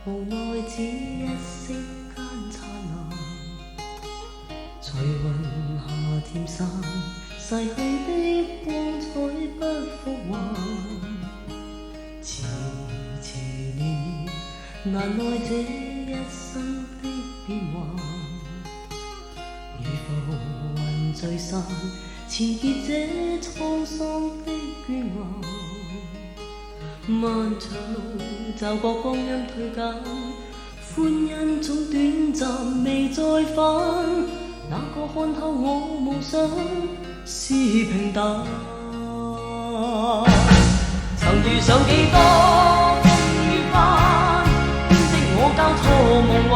無奈只一息間燦爛，隨雲下漸散，逝去的光彩不復還。遲遲年年，難耐這一生的變幻。如浮雲聚散，纏結這滄桑的倦顏。漫長路驟覺光陰退減，歡欣總短暫未再返。哪個看透我夢想是平淡？曾遇上幾多風雨翻，編織我交錯夢幻。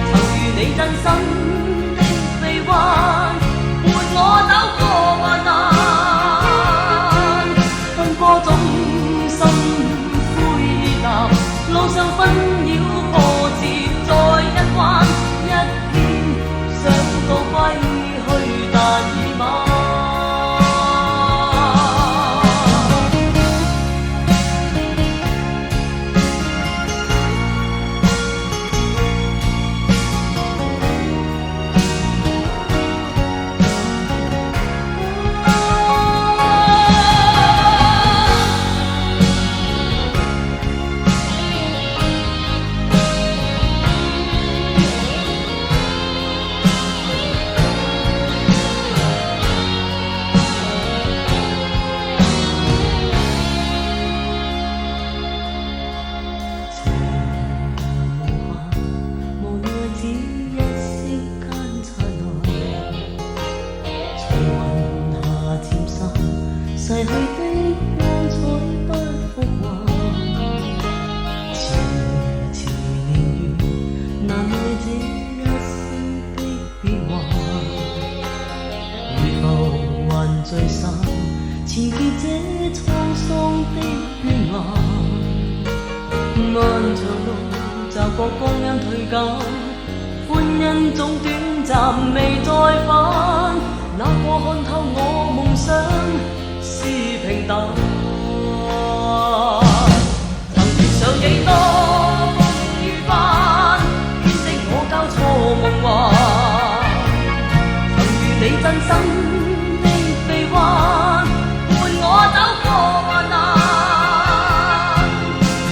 曾遇你真心的臂彎，伴我走過患難。奔波中心灰淡，路上紛擾波折再一彎，一天想到歸去，但已晚。逝去的光彩不復還，遲遲年月，難耐這一生的變幻。如浮雲聚散，纏結這滄桑的倦顏。漫長路驟覺光陰退減，歡欣總短暫未再返。哪個看透我夢想是平淡？曾遇上幾多風雨翻，編織我交錯夢幻。曾遇你真心的臂彎，伴我走過患難。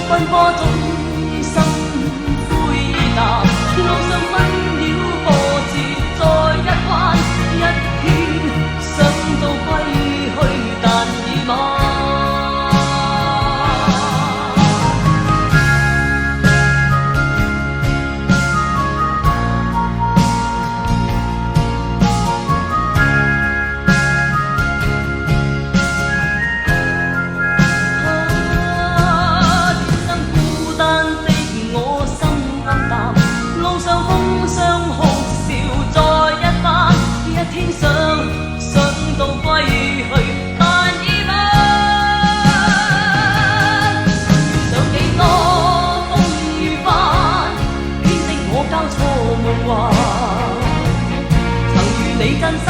奔波中心灰淡，路上紛擾波折再一彎，一天想到歸去，但已晚。天生孤單的我心暗淡，路上風霜哭笑再一番，一天想到歸去，但已晚。遇上幾多風雨翻，編織我交錯夢幻。曾遇你真心